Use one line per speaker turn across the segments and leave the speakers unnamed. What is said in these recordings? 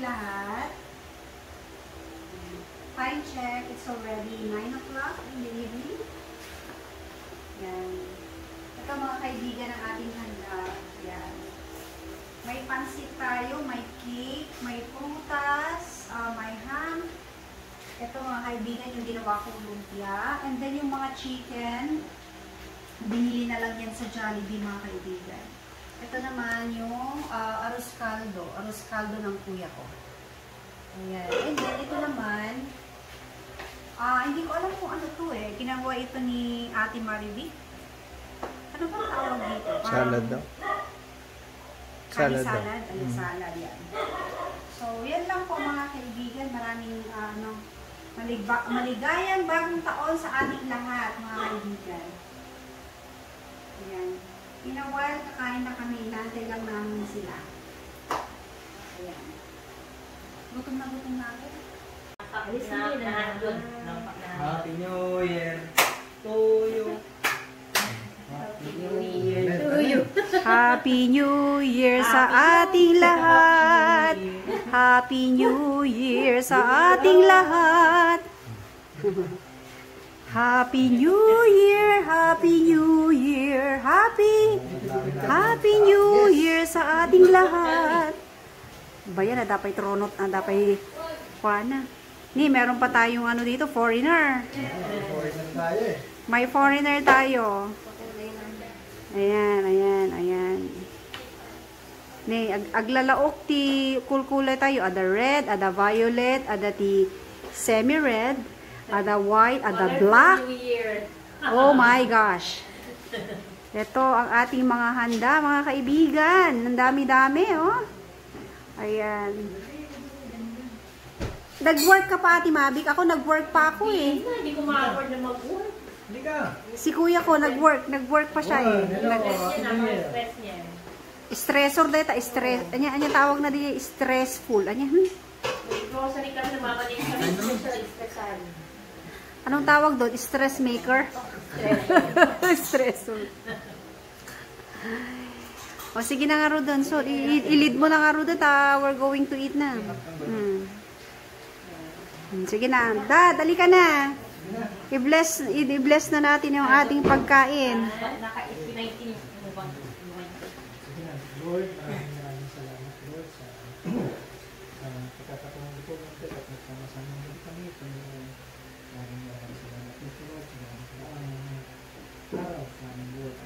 lahat. Time check, it's already 9 o'clock in the evening. Yan. Ito mga kaibigan ng ating handa. Yan. May pansit tayo, may cake, may prutas, may ham. Ito mga kaibigan yung ginawa kong lumpia. And then yung mga chicken, binili na lang yan sa Jollibee mga kaibigan. Ito naman yung arroz caldo ng kuya ko. Ayan. And then ito naman, hindi ko alam kung ano to eh. Ginawa ito ni Ate Marivic. Ano ba tawag dito?
Salad daw. Salad daw.
Salad yan. So, yan lang po mga kaibigan. Maraming maligayang bagong taon sa ating lahat mga kaibigan. Ayan. In a while, kakain na kami. Inantay lang namin sila. Ayan. Gutom na ako.
Happy New Year to you. Happy New Year to you.
Happy New Year sa ating lahat. Happy New Year sa ating lahat. Happy New Year, Happy New Year, Happy New Year sa ating lahat. Bayan na dapat tronot na dapat kuana. Ni meron pa tayong ano dito, foreigner. May foreigner tayo. Ayan. Ni aglalaok ti kulkulay tayo, ada red, ada violet, ada ti semi-red, ada white, ada black. Oh my gosh. Ito ang ating mga handa, mga kaibigan. Ang dami-dami, oh. Ayan. Nag-work ka pa, Ate Mavic? Ako, nag-work pa ako eh.
Hindi ko ma-afford na mag-work.
Hindi ka.
Si kuya ko, nag-work pa siya eh.
Stress niya.
Stressor dito, stress. Anya tawag na din, stressful.
Grocery ka na mamanin kami sa stressan.
Anong tawag doon? Stress maker? Stressor. O sige na nga ro doon. So, i-lead mo na nga ro doon. We're going to eat na. Sige na. Dali ka na. I-bless na natin yung ating pagkain.
Naka-19.
Lord, maraming salamat Lord sa pagkakataon ko at nagkakasama ulit kami. Maraming salamat dito Lord sa mga araw sa aming Lord.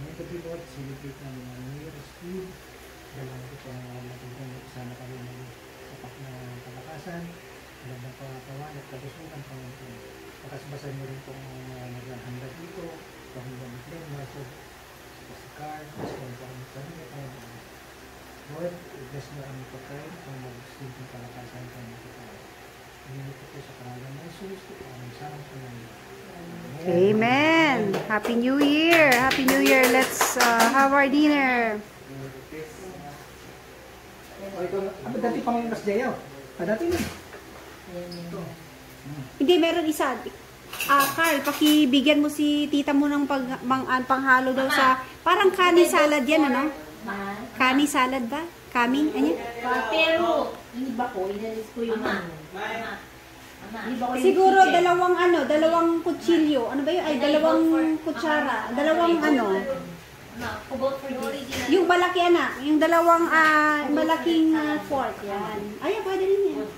May gabi Lord, celebrate namin ang New Year's Eve. Dalang ko sa matutong sana kami ng sapat na kalakasan, magandang pangakawan at kagustuhan Panginoon. Pakasbasan mo rin kung naghahanda dito, panginoon ng Panginoon, car, Lord, bless mo ang pagkain kung mag-simpleng kalakasan ka ng pagkain. Hinili ko po sa pangalan ng Jesus, ang samang pangalan.
Amen! Happy New Year! Happy New Year! Let's have our dinner.
Dati pang yung kasdayaw. Dati na.
Hindi, meron isa. Carl, pakibigyan mo si tita mo ng panghalo daw sa, parang kani salad yan, ano? Kani salad ba? Kami? Ano?
Pero, hindi ba ko? Inalis ko yung
siguro dalawang kutsilyo. Ano ba yun? Ay, dalawang kutsara. Dalawang ano? Yung malaki anak. Yung dalawang malaking fork. Yan. Ay, pwede rin yan.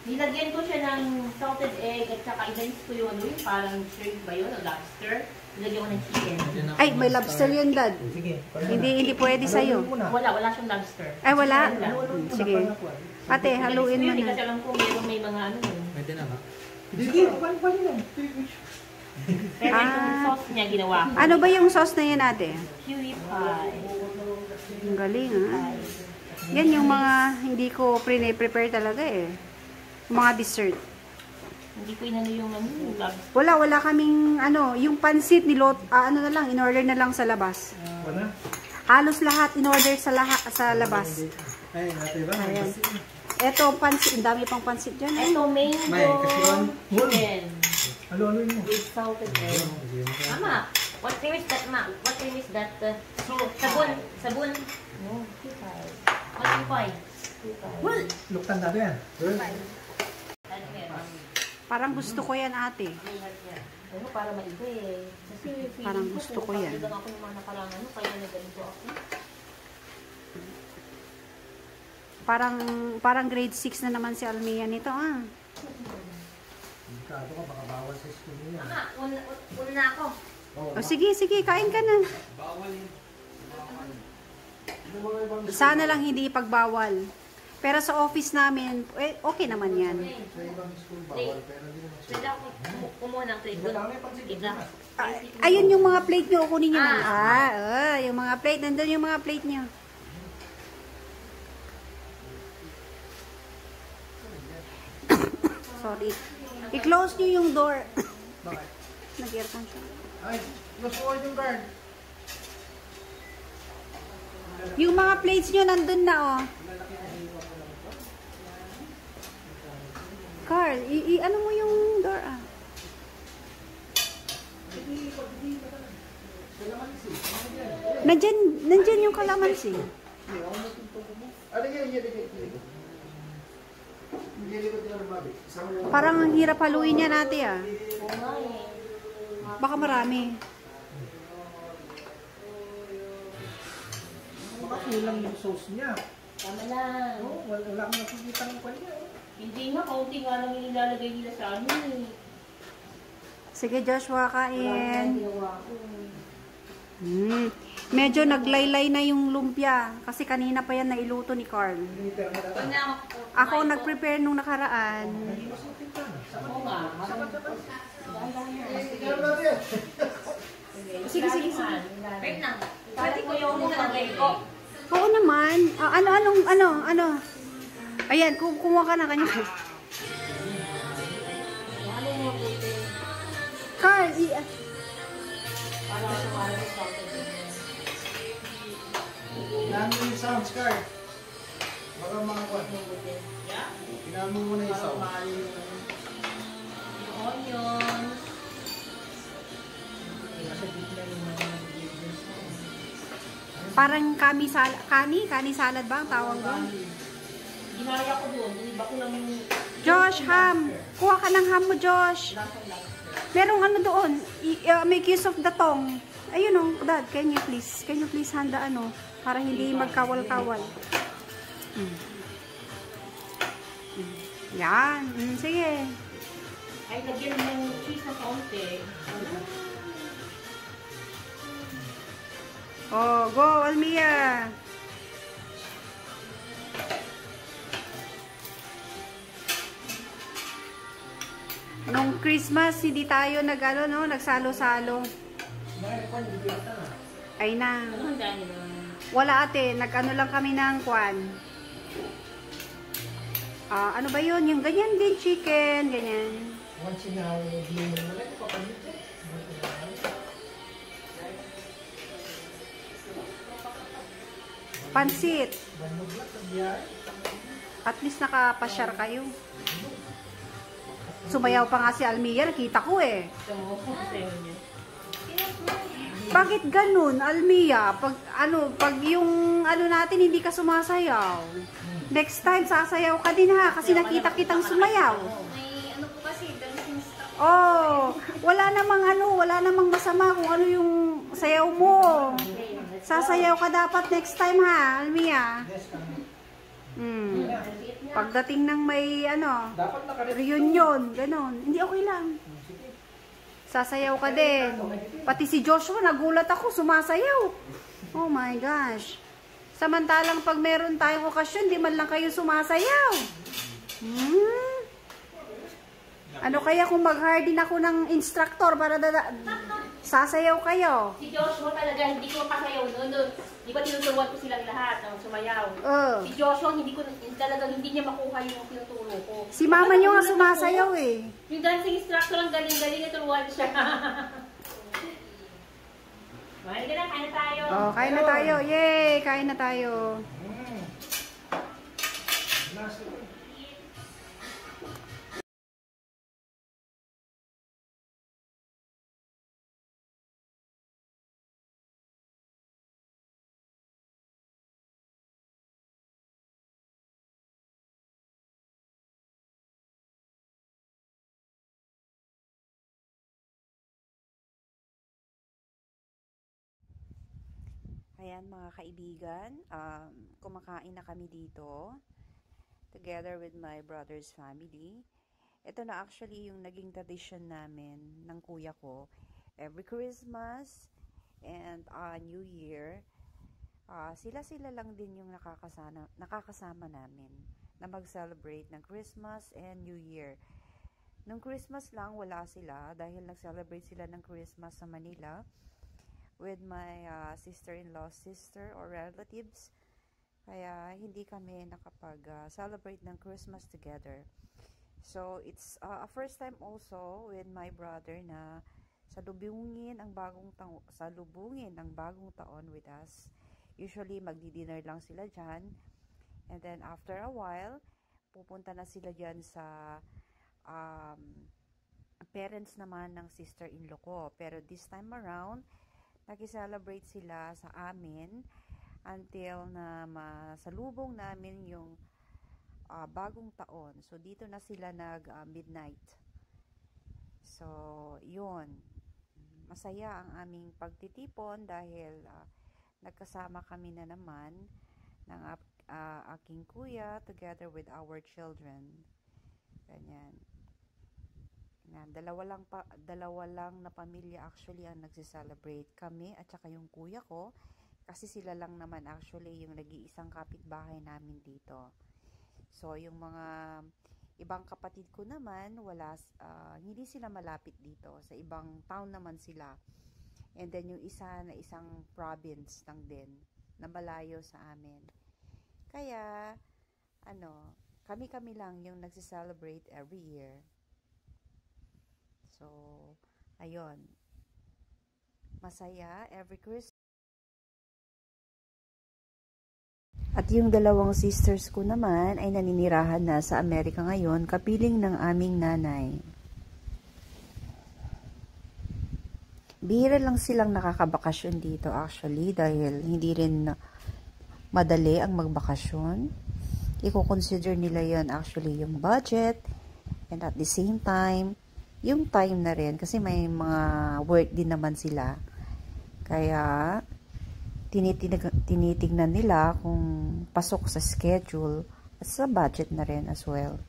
Nilagyan ko siya ng salted egg at saka inalis ko yung parang shrimp ba yun? O lobster. Nilagyan ko ng chicken.
Ay, may lobster yun, Dad. Hindi pwede sa'yo.
Wala siyang lobster.
Ay, wala? Sige. Ate, haluin mo na.
Kasi alam ko may mga ano.
Pwede na ba? Sige, pwede na.
Pero yung sauce niya ginawa ko.
Ano ba yung sauce na yan, ate?
Kiwi pie.
Ang galing, ha? Yan yung mga hindi ko prepare talaga eh. Mga dessert.
Hindi ko inano yung lobster.
Wala kaming yung pansit ano na lang, in-order na lang sa labas.
Wala?
Halos lahat in-order sa labas.
Ay, natin ba?
Ayan. Ito, pansit. Ang dami pang pansit dyan.
Ito, mango chicken.
Halo-haloin mo.
With salted egg. Mama, what name is that, ma? What name is that? Sabon. No, pie. What pie?
Well,
Luktan na yan.
Ano meron?
parang gusto ko yan, ate.
Ano, para maiba eh. Kasi feeling
Parang gusto ko yan.
Parang ako ng mga nakarang ano, kaya naganito ako.
Parang grade 6 na naman si Almia nito, ah.
Delikado ka, baka bawal sa school niya.
Mama, una na ako.
O sige, kain ka na. Sana lang hindi ipagbawal. Pero sa office namin, okay naman yan.
Sa ibang school bawal, pero hindi naman
Pwede ako kumuha ng plate doon. Iba.
Ayun yung mga plate nyo, kunin nyo na. Yung mga plate, nandun yung mga plate nyo. Sorry. I-close nyo yung door.
Bakit?
Nag-aircon siya.
Ay, masuot yung guard.
Yung mga plates nyo nandun na, oh. Carl, ano mo yung door, ah. Nandyan yung kalamansi.
Ano yan?
Parang ang hirap haluin yan, ate, ah.
Oo nga eh.
Baka marami.
Baka kulang yung sauce niya.
Tama lang.
No, wala kang nakikita ng kanya.
Hindi nga, kaunti nga lang yung ilalagay nila sa amin eh.
Sige, Joshua,
Wala nga
kain.
ginawa ko.
Medyo naglaylay na yung lumpia. Kasi kanina pa yan nailuto ni Carl. Ako nag-prepare nung nakaraan.
Oo nga.
Sige.
Wait lang. Pati ko yung nilagay ko.
Oo naman. Ano? Ayan, kumuha ka na kanya.
Ano mo buti?
Carl,
Para sa salted.
Inaano mo yung sounds card. Baka makakuha. Inaano mo muna yung sound.
Yung onions.
Nasa gitna yung mga ingredients.
parang kani salad ba ang tawag doon?
Ginaya ko doon. Iba ko lang yung
Josh, ham. Kuha ka ng ham mo, Josh. Merong ano doon, make use of the tongue. Ayun oh, Dad, can you please handa ano, para hindi magkawal-kawal. Yan, sige.
ay lagyan ng cheese na kaunti.
Oh, go, Almia. Nung Christmas, hindi tayo nagsalo-salo. Ay na.
Ano handa niyo na?
Wala ate, nag-ano lang kami ng kwan. Ano ba yun? Yung ganyan din, chicken, ganyan.
Once in a while, blame mo lang. Papalit eh.
Pansit.
Bandog lang, tabiyahe.
At least nakapasyar kayo. Sumayaw pa nga si Almia, nakita ko eh.
So, sayo niya.
Bakit ganun, Almia? Pag yung natin hindi ka sumasayaw. Next time sasayaw ka din ha, kasi nakita kitang sumayaw.
May ano po kasi, dancing stuff.
Oh, wala namang masama kung ano yung sayaw mo. Sasayaw ka dapat next time ha, Almia. Pagdating ng may
Dapat nakarit.
reunion, ganon. Hindi, okay lang. Sasayaw ka din. Pati si Joshua, nagulat ako, sumasayaw. Oh my gosh. Samantalang pag meron tayong okasyon, di man lang kayo sumasayaw. Ano kaya kung mag-hardin ako ng instructor para sasayaw kayo?
Si Joshua talaga, hindi ko pasayaw noon. Di ba tinuturuan ko silang lahat ng sumayaw? Si Joshua, hindi niya makuha yung tinuturo ko.
Si mama nyo nga sumasayaw eh.
Yung dancing instructor, ang galing-galing na turuan siya. Mahal ka na, kain na tayo.
Oh, kain na tayo. Yay! Kain na tayo.
Last
Ayan mga kaibigan, kumakain na kami dito together with my brother's family. Ito na actually yung naging tradition namin ng kuya ko. Every Christmas and New Year, sila-sila lang din yung nakakasama namin na mag-celebrate ng Christmas and New Year. Nung Christmas lang, wala sila dahil nag-celebrate sila ng Christmas sa Manila with my sister-in-law's sister or relatives. Kaya hindi kami nakapag-celebrate ng Christmas together. So, it's a first time also with my brother na salubungin ang bagong taon with us. Usually, magdi-dinner lang sila dyan. And then, after a while, pupunta na sila dyan sa parents naman ng sister-in-law ko. Pero this time around, nag-celebrate sila sa amin until na masalubong namin yung bagong taon. So, dito na sila midnight. So, yun. Masaya ang aming pagtitipon dahil nagkasama kami na naman ng aking kuya together with our children. Ganyan. Dalawa lang na pamilya actually ang nagse-celebrate. Kami at saka yung kuya ko, kasi sila lang naman actually yung nag-iisang kapitbahay namin dito. So yung mga ibang kapatid ko naman, hindi sila malapit dito. Sa ibang town naman sila. And then yung isa na isang province lang din na malayo sa amin. Kaya kami lang yung nagse-celebrate every year. So, ayun. Masaya every Christmas. At yung dalawang sisters ko naman ay naninirahan na sa Amerika ngayon, kapiling ng aming nanay. Bihira lang silang nakakabakasyon dito actually dahil hindi rin madali ang magbakasyon. Iko-consider nila yon actually yung budget and at the same time, yung time na rin kasi may mga work din naman sila. Kaya tinitignan nila kung pasok sa schedule at sa budget na rin as well.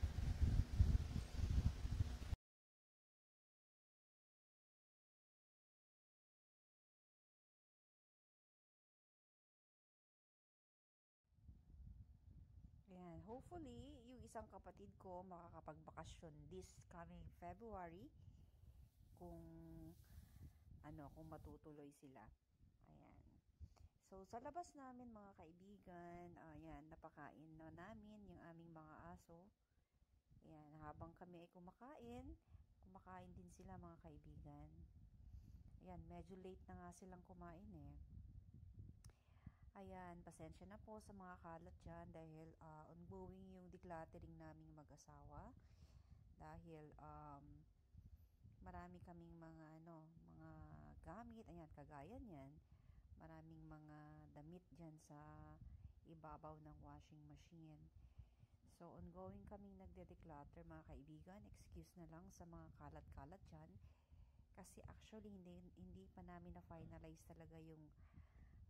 Ayan, hopefully yung isang kapatid ko makakapagbakasyon this coming February kung matutuloy sila. Ayan. So, sa labas namin mga kaibigan, ayan, napakain na namin yung aming mga aso. Ayan, habang kami ay kumakain din sila mga kaibigan. Ayan, medyo late na nga silang kumain eh. Ayan, pasensya na po sa mga kalat dyan dahil ongoing yung decluttering naming mag-asawa. Dahil marami kaming mga gamit, ayan, kagaya niyan. Maraming mga damit dyan sa ibabaw ng washing machine. So, ongoing kaming nagde-declutter mga kaibigan. Excuse na lang sa mga kalat-kalat dyan. Kasi actually, hindi pa namin na-finalize talaga yung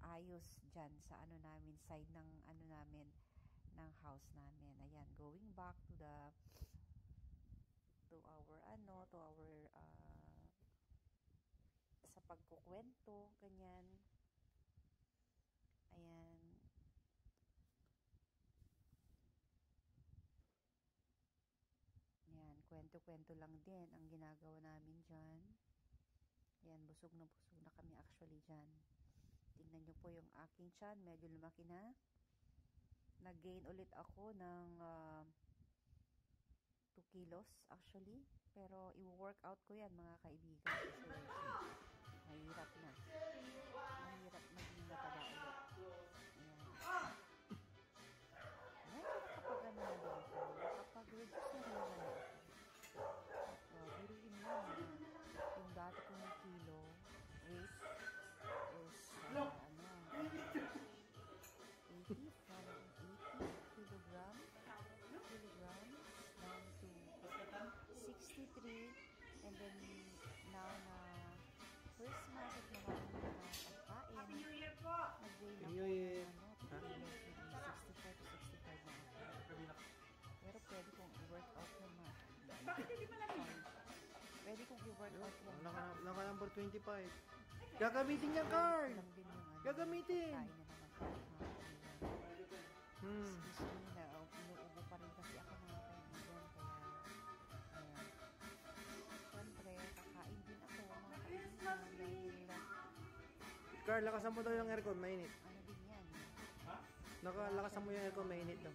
ayos dyan sa namin, side ng namin, ng house namin. Ayan, going back to our sa pagkukwento, ganyan. Ayan. Ayan, kwento-kwento lang din ang ginagawa namin dyan. Ayan, busog na kami actually dyan. Tingnan nyo po yung aking tiyan, medyo lumaki na. Nag-gain ulit ako ng 2 kilos actually. Pero i-workout ko yan mga kaibigan. Kasi mahirap na. Mahirap maging mataba ulit. Ayan. Medyo kapag na din ako. Nakapag-reduce na rin naman ako. Biruin mo yung dati kong kilo weight is 80 kilograms down to 63, and then now Pwede kong i-workout yan.
Naka number 25. Gagamitin niya, Carl!
Lang din yung ano.
Gagamitin!
Kain na naman tayo. Excuse me na, inuubo pa rin kasi ako mga kaibigan. Kaya, ayan. Siyempre, kakain din ako mga kaibigan. Dahil,
Carl, lakasan mo daw yung aircon, mainit.
ano din yan.
Lakasan mo yung aircon, mainit daw.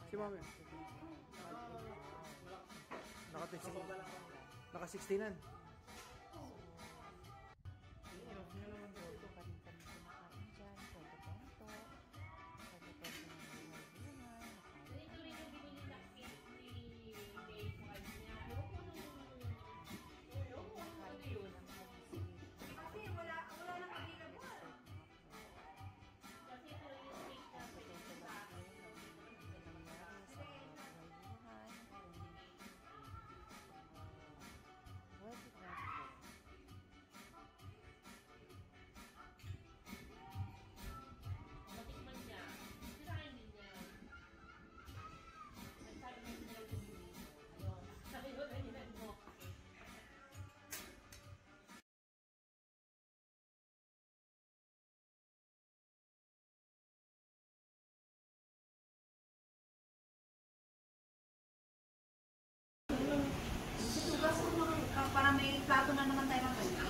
Si Mami. Naka 16
Dito pa rin kami kumakain dyan. Kwento-kwento. Kwento-kwento ng mga buhay.
Ito rin yung binili na cake ni May sa kanya. Ewan ko ano yun.
Kasi wala nang available.
Kasi ito rin yung cake na binili sa akin. Matikman niya. Sirain din niya. Nagsabi niya sila yung bumili. Ayun. Sabi ko ganyan mo.
Tugas mo naman, para may plato na naman tayo ng ganyan.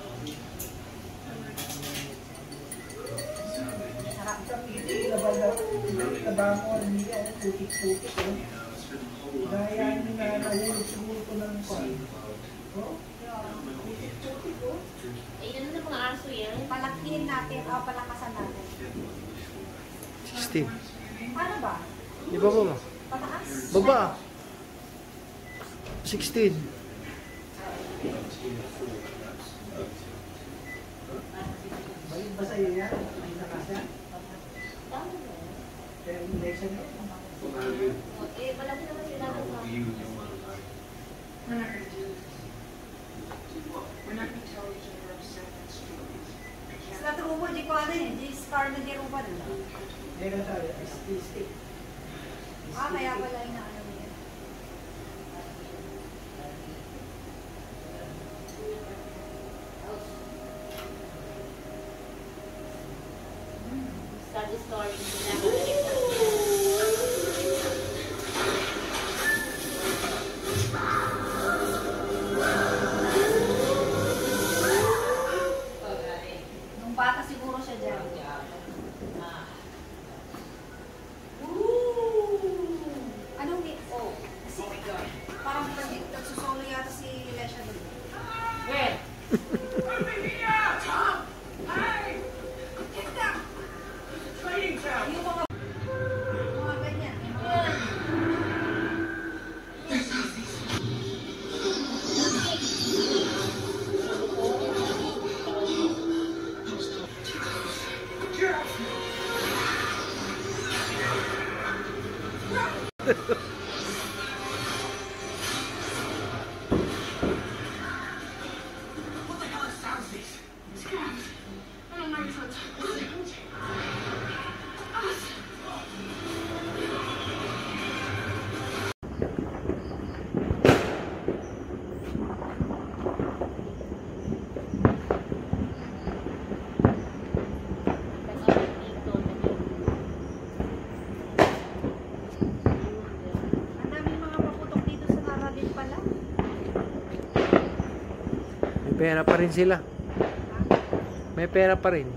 Sarap.
Ay, ano na mga aso yan?
Palakihin natin, palakasan natin.
16.
Paano ba?
Di ba mo?
Pataas?
Baba! 16.
Basta yun yan, ay nakasya.
Tama ba?
Kaya yung lesson yun.
Malaki naman sila ng
Sa trubo, di ko ano yun, di scar na di rupa na.
Meron tayo, stick.
Kaya pala yung naano niya.
sad story nila.
Nung bata siguro siya dyan. Anong ni... Oh. Parang nagsusolo yata si Lesha doon.
Where?
Yung mga ganyan. Yung mga... Ang daming mga paputok dito sa Naradin pala.
May pera pa rin sila. May pera pa rin.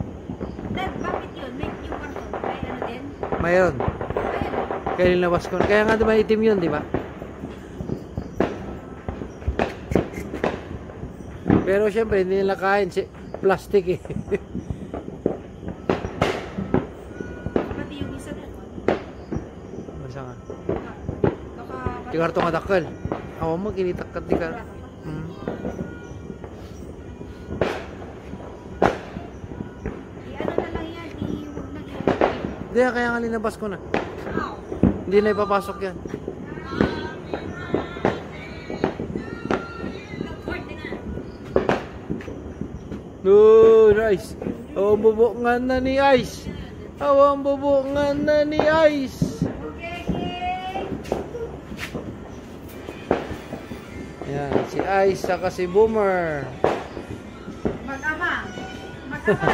Dad, bakit yun? May yung karton. May ano din?
Mayroon.
Ayun.
Kaya nilabas ko. Kaya nga diba itim yun, di ba? Pero syempre, hindi nila kain. Plastic eh.
Pati yung isa din.
Masa nga.
Baka...
Di karto nga dakal. Awa mo, kinitakkat di ka.
I-ano na lang yan. Huwag na yan.
Hindi, kaya nga linabas ko na. Hindi na ipapasok yan. No, nice. Awang bubungan na ni Ice. Awang bubungan na ni Ice.
Okay, okay.
Yan, si Ice saka si Boomer.
Mag-ama. Mag-ama.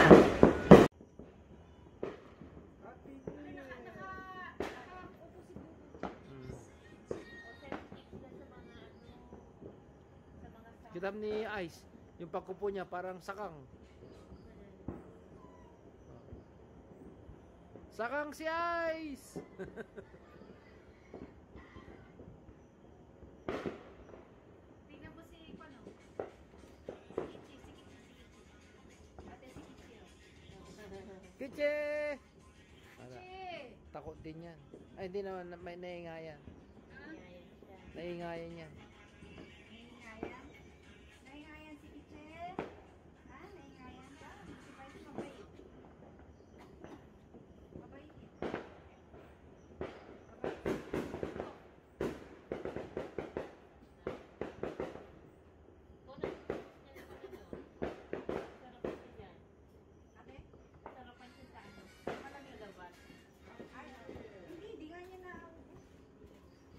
Kita ni Ice, yung pagkupo niya parang sakang. Sakang si Ice!
Tingnan mo si Pano.
Kiche! Para, takot din yan. Ay, hindi naman, may naingayan. Naingayan yan.
Naingayan? Naingayan si Kiche? Ha? Naingayan ka? Si Vice mabait. Mabait yun. Ate? Ay, hindi nga niya na.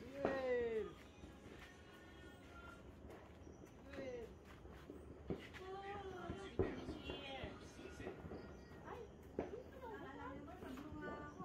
Yay!
Naalala mo ba? Paglunga ako.